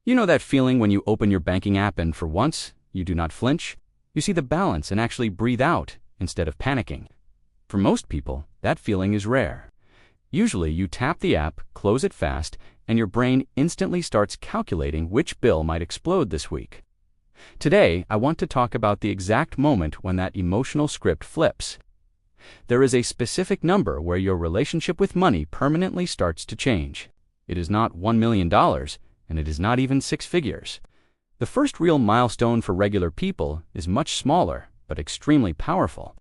You know that feeling when you open your banking app and for once, you do not flinch? You see the balance and actually breathe out instead of panicking. For most people, that feeling is rare. Usually you tap the app, close it fast, and your brain instantly starts calculating which bill might explode this week. Today, I want to talk about the exact moment when that emotional script flips. There is a specific number where your relationship with money permanently starts to change. It is not $1 million, and it is not even 6 figures. The first real milestone for regular people is much smaller, but extremely powerful.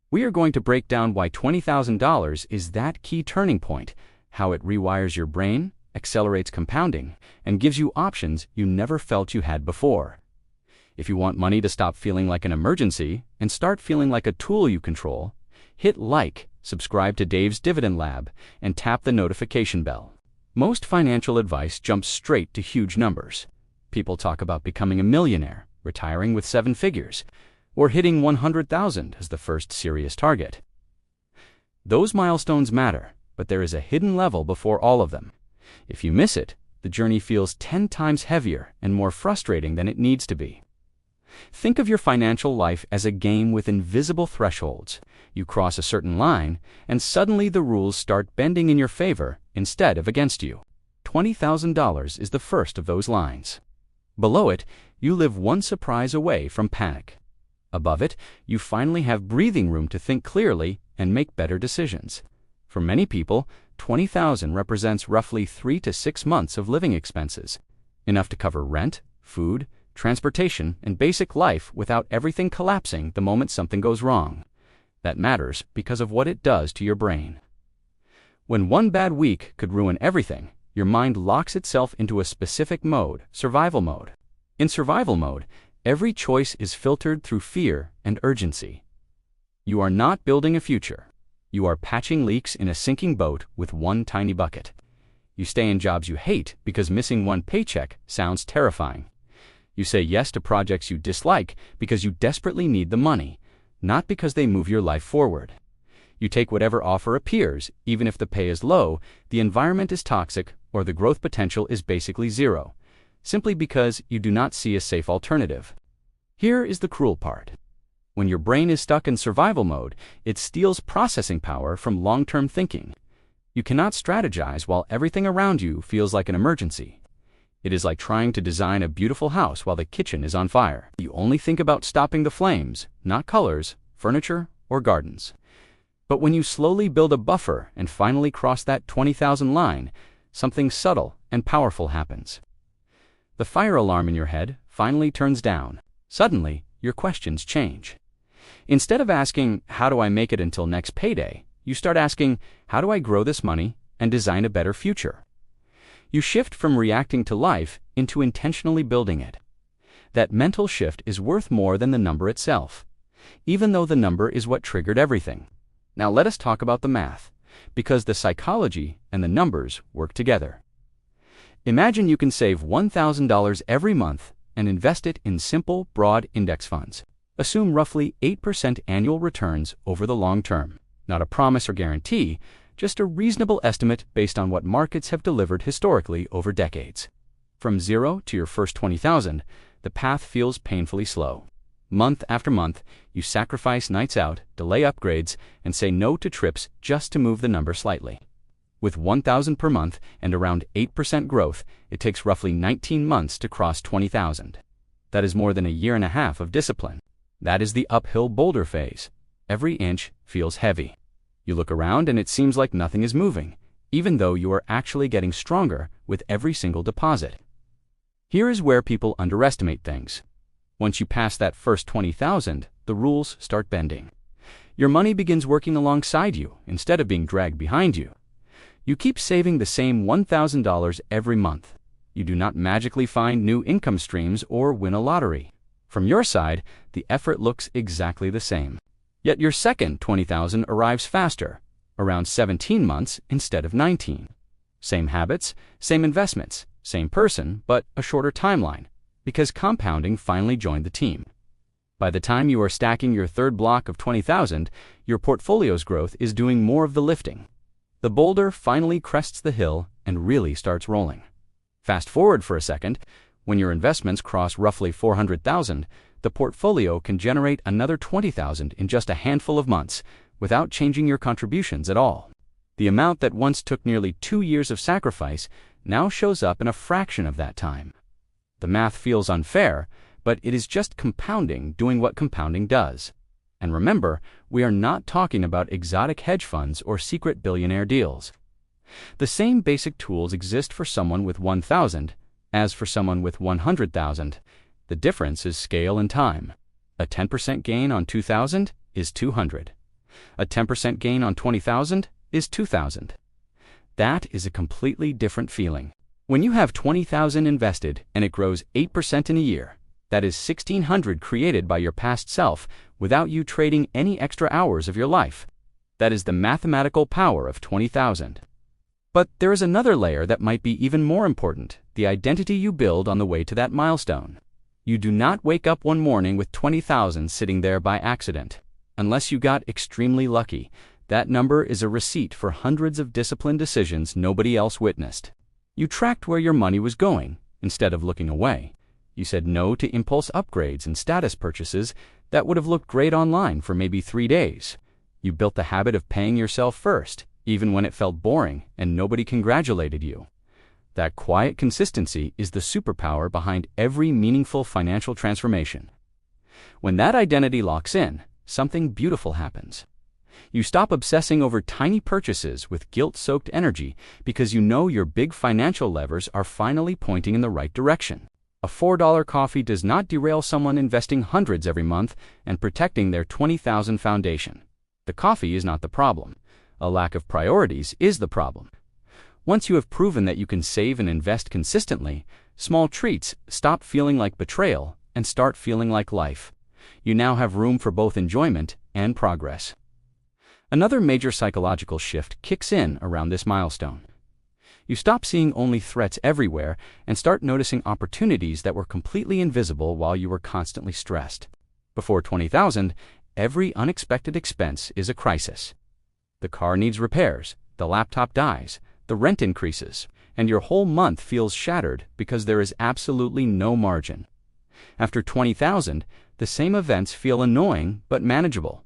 We are going to break down why $20,000 is that key turning point, how it rewires your brain, accelerates compounding, and gives you options you never felt you had before. If you want money to stop feeling like an emergency and start feeling like a tool you control, hit like, subscribe to Dave's Dividend Lab, and tap the notification bell. Most financial advice jumps straight to huge numbers. People talk about becoming a millionaire, retiring with 7 figures, or hitting 100,000 as the first serious target. Those milestones matter, but there is a hidden level before all of them. If you miss it, the journey feels 10 times heavier and more frustrating than it needs to be. Think of your financial life as a game with invisible thresholds. You cross a certain line, and suddenly the rules start bending in your favor instead of against you. $20,000 is the first of those lines. Below it, you live one surprise away from panic. Above it, you finally have breathing room to think clearly and make better decisions. For many people, $20,000 represents roughly 3 to 6 months of living expenses, enough to cover rent, food, transportation, and basic life without everything collapsing the moment something goes wrong. That matters because of what it does to your brain. When one bad week could ruin everything, your mind locks itself into a specific mode, survival mode. In survival mode, every choice is filtered through fear and urgency. You are not building a future. You are patching leaks in a sinking boat with one tiny bucket. You stay in jobs you hate because missing one paycheck sounds terrifying. You say yes to projects you dislike because you desperately need the money, not because they move your life forward. You take whatever offer appears, even if the pay is low, the environment is toxic, or the growth potential is basically zero, simply because you do not see a safe alternative. Here is the cruel part. When your brain is stuck in survival mode, it steals processing power from long-term thinking. You cannot strategize while everything around you feels like an emergency. It is like trying to design a beautiful house while the kitchen is on fire. You only think about stopping the flames, not colors, furniture, or gardens. But when you slowly build a buffer and finally cross that 20,000 line, something subtle and powerful happens. The fire alarm in your head finally turns down. Suddenly, your questions change. Instead of asking, how do I make it until next payday, you start asking, how do I grow this money and design a better future? You shift from reacting to life into intentionally building it. That mental shift is worth more than the number itself, even though the number is what triggered everything. Now let us talk about the math, because the psychology and the numbers work together. Imagine you can save $1,000 every month and invest it in simple, broad index funds. Assume roughly 8% annual returns over the long term. Not a promise or guarantee, just a reasonable estimate based on what markets have delivered historically over decades. From zero to your first $20,000, the path feels painfully slow. Month after month, you sacrifice nights out, delay upgrades, and say no to trips just to move the number slightly. With $1,000 per month and around 8% growth, it takes roughly 19 months to cross $20,000. That is more than a year and a half of discipline. That is the uphill boulder phase. Every inch feels heavy. You look around and it seems like nothing is moving, even though you are actually getting stronger with every single deposit. Here is where people underestimate things. Once you pass that first $20,000, the rules start bending. Your money begins working alongside you instead of being dragged behind you. You keep saving the same $1,000 every month. You do not magically find new income streams or win a lottery. From your side, the effort looks exactly the same. Yet your second $20,000 arrives faster, around 17 months instead of 19. Same habits, same investments, same person, but a shorter timeline, because compounding finally joined the team. By the time you are stacking your third block of 20,000, your portfolio's growth is doing more of the lifting. The boulder finally crests the hill and really starts rolling. Fast forward for a second, When your investments cross roughly 400,000, the portfolio can generate another 20,000 in just a handful of months, without changing your contributions at all. The amount that once took nearly 2 years of sacrifice now shows up in a fraction of that time. The math feels unfair, but it is just compounding doing what compounding does. And remember, we are not talking about exotic hedge funds or secret billionaire deals. The same basic tools exist for someone with 1,000 as for someone with 100,000. The difference is scale and time. A 10% gain on 2,000 is 200. A 10% gain on 20,000 is 2,000. That is a completely different feeling. When you have 20,000 invested and it grows 8% in a year, that is 1,600 created by your past self without you trading any extra hours of your life. That is the mathematical power of 20,000. But there is another layer that might be even more important, the identity you build on the way to that milestone. You do not wake up one morning with 20,000 sitting there by accident. Unless you got extremely lucky, that number is a receipt for hundreds of disciplined decisions nobody else witnessed. You tracked where your money was going, instead of looking away. You said no to impulse upgrades and status purchases that would have looked great online for maybe 3 days. You built the habit of paying yourself first, even when it felt boring and nobody congratulated you. That quiet consistency is the superpower behind every meaningful financial transformation. When that identity locks in, something beautiful happens. You stop obsessing over tiny purchases with guilt-soaked energy because you know your big financial levers are finally pointing in the right direction. A $4 coffee does not derail someone investing hundreds every month and protecting their 20,000 foundation. The coffee is not the problem. A lack of priorities is the problem. Once you have proven that you can save and invest consistently, small treats stop feeling like betrayal and start feeling like life. You now have room for both enjoyment and progress. Another major psychological shift kicks in around this milestone. You stop seeing only threats everywhere and start noticing opportunities that were completely invisible while you were constantly stressed. Before 20,000, every unexpected expense is a crisis. The car needs repairs, the laptop dies, the rent increases, and your whole month feels shattered because there is absolutely no margin. After 20,000, the same events feel annoying but manageable.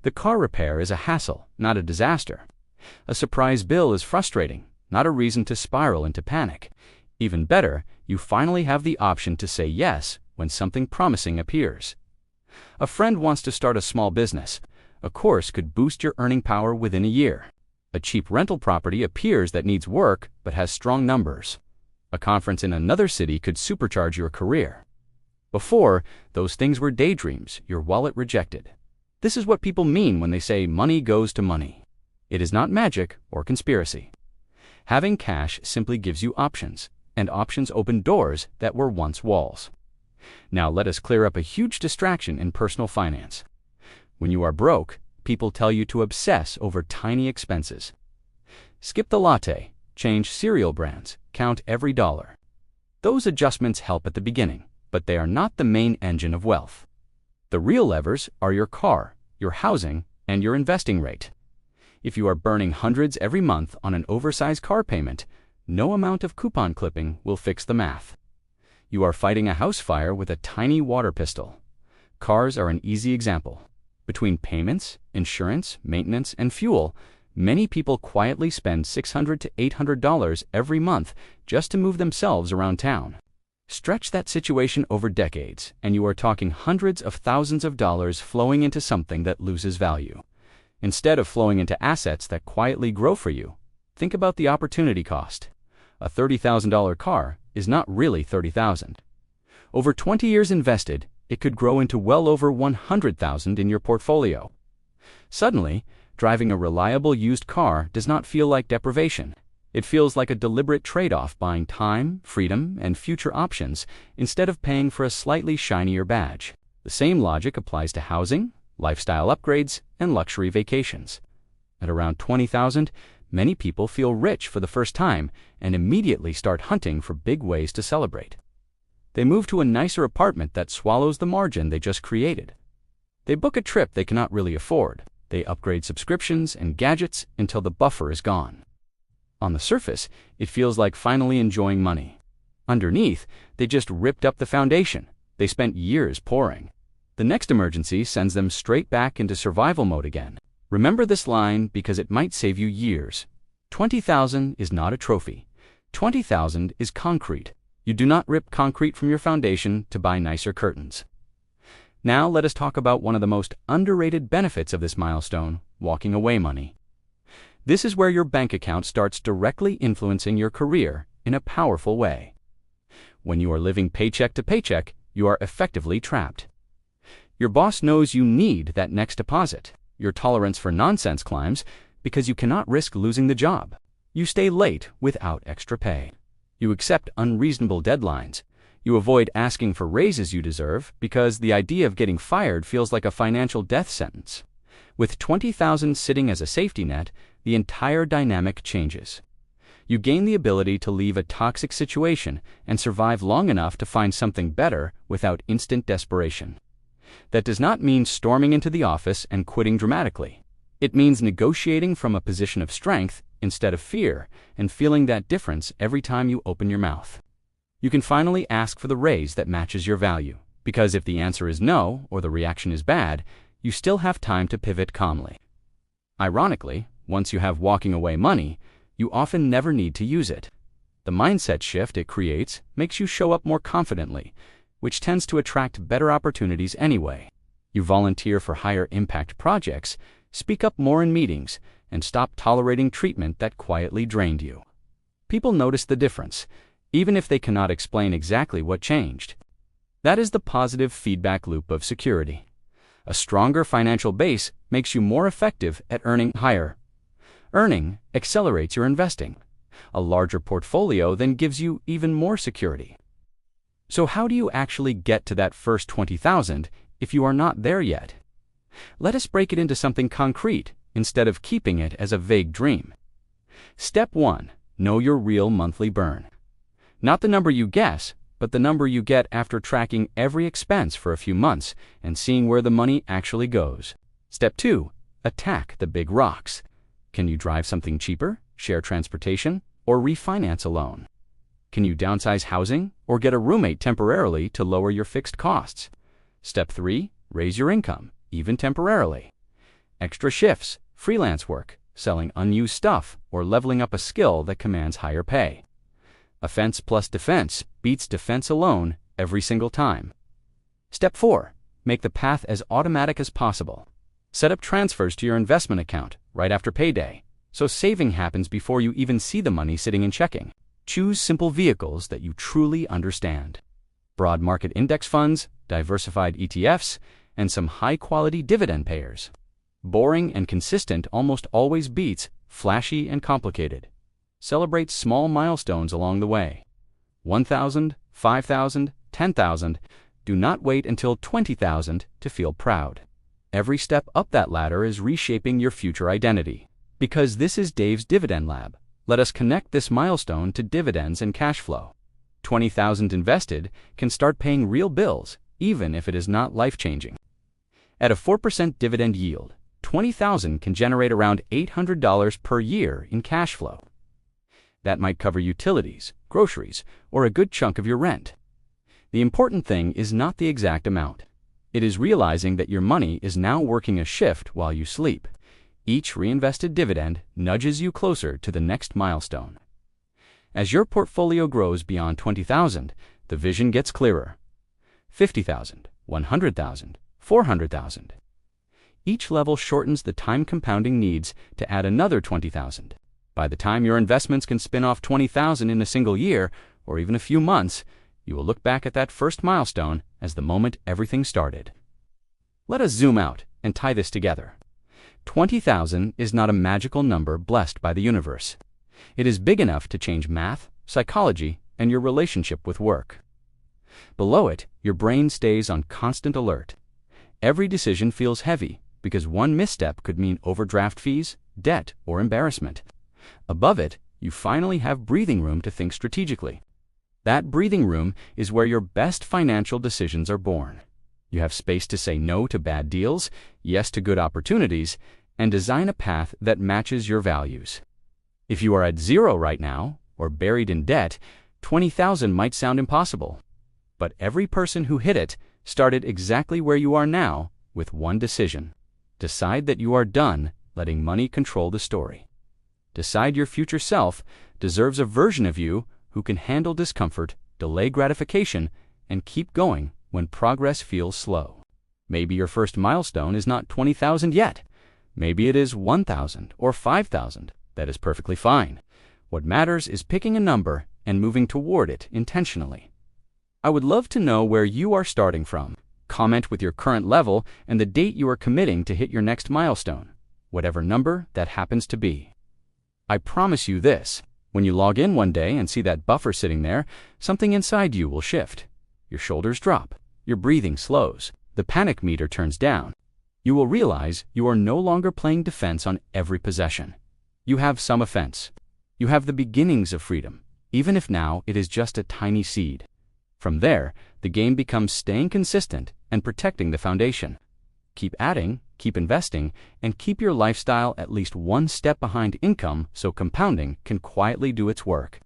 The car repair is a hassle, not a disaster. A surprise bill is frustrating, not a reason to spiral into panic. Even better, you finally have the option to say yes when something promising appears. A friend wants to start a small business. A course could boost your earning power within a year. A cheap rental property appears that needs work but has strong numbers. A conference in another city could supercharge your career. Before, those things were daydreams your wallet rejected. This is what people mean when they say money goes to money. It is not magic or conspiracy. Having cash simply gives you options, and options open doors that were once walls. Now let us clear up a huge distraction in personal finance. When you are broke, people tell you to obsess over tiny expenses. Skip the latte, change cereal brands, count every dollar. Those adjustments help at the beginning, but they are not the main engine of wealth. The real levers are your car, your housing, and your investing rate. If you are burning hundreds every month on an oversized car payment, no amount of coupon clipping will fix the math. You are fighting a house fire with a tiny water pistol. Cars are an easy example. Between payments, insurance, maintenance, and fuel, many people quietly spend $600 to $800 every month just to move themselves around town. Stretch that situation over decades, and you are talking hundreds of thousands of dollars flowing into something that loses value. Instead of flowing into assets that quietly grow for you, think about the opportunity cost. A $30,000 car is not really $30,000. Over 20 years invested, it could grow into well over $100,000 in your portfolio. Suddenly, driving a reliable used car does not feel like deprivation. It feels like a deliberate trade-off, buying time, freedom, and future options instead of paying for a slightly shinier badge. The same logic applies to housing, lifestyle upgrades, and luxury vacations. At around 20,000, many people feel rich for the first time and immediately start hunting for big ways to celebrate. They move to a nicer apartment that swallows the margin they just created. They book a trip they cannot really afford. They upgrade subscriptions and gadgets until the buffer is gone. On the surface, it feels like finally enjoying money. Underneath, they just ripped up the foundation. They spent years pouring. The next emergency sends them straight back into survival mode again. Remember this line because it might save you years. 20,000 is not a trophy. 20,000 is concrete. You do not rip concrete from your foundation to buy nicer curtains. Now let us talk about one of the most underrated benefits of this milestone, walking away money. This is where your bank account starts directly influencing your career in a powerful way. When you are living paycheck to paycheck, you are effectively trapped. Your boss knows you need that next deposit. Your tolerance for nonsense climbs because you cannot risk losing the job. You stay late without extra pay. You accept unreasonable deadlines. You avoid asking for raises you deserve because the idea of getting fired feels like a financial death sentence. With 20,000 sitting as a safety net, the entire dynamic changes. You gain the ability to leave a toxic situation and survive long enough to find something better without instant desperation. That does not mean storming into the office and quitting dramatically. It means negotiating from a position of strength instead of fear and feeling that difference every time you open your mouth. You can finally ask for the raise that matches your value, because if the answer is no or the reaction is bad, you still have time to pivot calmly. Ironically, once you have walking away money, you often never need to use it. The mindset shift it creates makes you show up more confidently, which tends to attract better opportunities anyway. You volunteer for higher impact projects, speak up more in meetings, and stop tolerating treatment that quietly drained you. People notice the difference, even if they cannot explain exactly what changed. That is the positive feedback loop of security. A stronger financial base makes you more effective at earning higher. Earning accelerates your investing. A larger portfolio then gives you even more security. So how do you actually get to that first 20,000 if you are not there yet? Let us break it into something concrete instead of keeping it as a vague dream. Step 1. Know your real monthly burn. Not the number you guess, but the number you get after tracking every expense for a few months and seeing where the money actually goes. Step 2. Attack the big rocks. Can you drive something cheaper, share transportation, or refinance a loan? Can you downsize housing or get a roommate temporarily to lower your fixed costs? Step 3. Raise your income, even temporarily. Extra shifts, freelance work, selling unused stuff, or leveling up a skill that commands higher pay. Offense plus defense beats defense alone every single time. Step 4. Make the path as automatic as possible. Set up transfers to your investment account right after payday, so saving happens before you even see the money sitting in checking. Choose simple vehicles that you truly understand. Broad market index funds, diversified ETFs, and some high-quality dividend payers. Boring and consistent almost always beats flashy and complicated. Celebrate small milestones along the way. 1,000, 5,000, 10,000. Do not wait until 20,000 to feel proud. Every step up that ladder is reshaping your future identity. Because this is Dave's Dividend Lab, let us connect this milestone to dividends and cash flow. 20,000 invested can start paying real bills, even if it is not life-changing. At a 4% dividend yield, 20,000 can generate around $800 per year in cash flow. That might cover utilities, groceries, or a good chunk of your rent. The important thing is not the exact amount. It is realizing that your money is now working a shift while you sleep. Each reinvested dividend nudges you closer to the next milestone. As your portfolio grows beyond 20,000, the vision gets clearer. 50,000, 100,000, 400,000. Each level shortens the time compounding needs to add another 20,000. By the time your investments can spin off 20,000 in a single year, or even a few months, you will look back at that first milestone as the moment everything started. Let us zoom out and tie this together. 20,000 is not a magical number blessed by the universe. It is big enough to change math, psychology, and your relationship with work. Below it, your brain stays on constant alert. Every decision feels heavy because one misstep could mean overdraft fees, debt, or embarrassment. Above it, you finally have breathing room to think strategically. That breathing room is where your best financial decisions are born. You have space to say no to bad deals, yes to good opportunities, and design a path that matches your values. If you are at zero right now, or buried in debt, 20,000 might sound impossible, but every person who hit it started exactly where you are now with one decision. Decide that you are done letting money control the story. Decide your future self deserves a version of you who can handle discomfort, delay gratification, and keep going when progress feels slow. Maybe your first milestone is not 20,000 yet. Maybe it is 1,000 or 5,000. That is perfectly fine. What matters is picking a number and moving toward it intentionally. I would love to know where you are starting from. Comment with your current level and the date you are committing to hit your next milestone, whatever number that happens to be. I promise you this, when you log in one day and see that buffer sitting there, something inside you will shift. Your shoulders drop, your breathing slows, the panic meter turns down. You will realize you are no longer playing defense on every possession. You have some offense. You have the beginnings of freedom, even if now it is just a tiny seed. From there, the game becomes staying consistent and protecting the foundation. Keep adding, keep investing, and keep your lifestyle at least one step behind income so compounding can quietly do its work.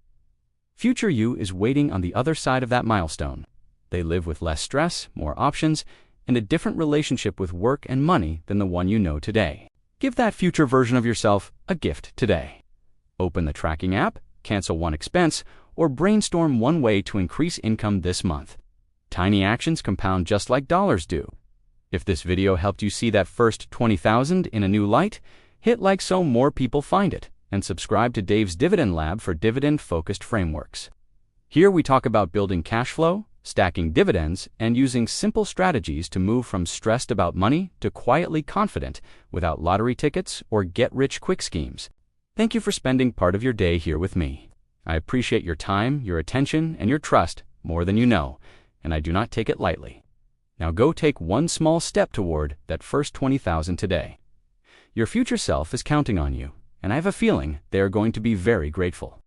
Future you is waiting on the other side of that milestone. They live with less stress, more options, and a different relationship with work and money than the one you know today. Give that future version of yourself a gift today. Open the tracking app, cancel one expense, or brainstorm one way to increase income this month. Tiny actions compound just like dollars do. If this video helped you see that first 20,000 in a new light, hit like so more people find it, and subscribe to Dave's Dividend Lab for dividend-focused frameworks. Here we talk about building cash flow, stacking dividends, and using simple strategies to move from stressed about money to quietly confident without lottery tickets or get-rich-quick schemes. Thank you for spending part of your day here with me. I appreciate your time, your attention, and your trust more than you know, and I do not take it lightly. Now go take one small step toward that first 20,000 today. Your future self is counting on you, and I have a feeling they are going to be very grateful.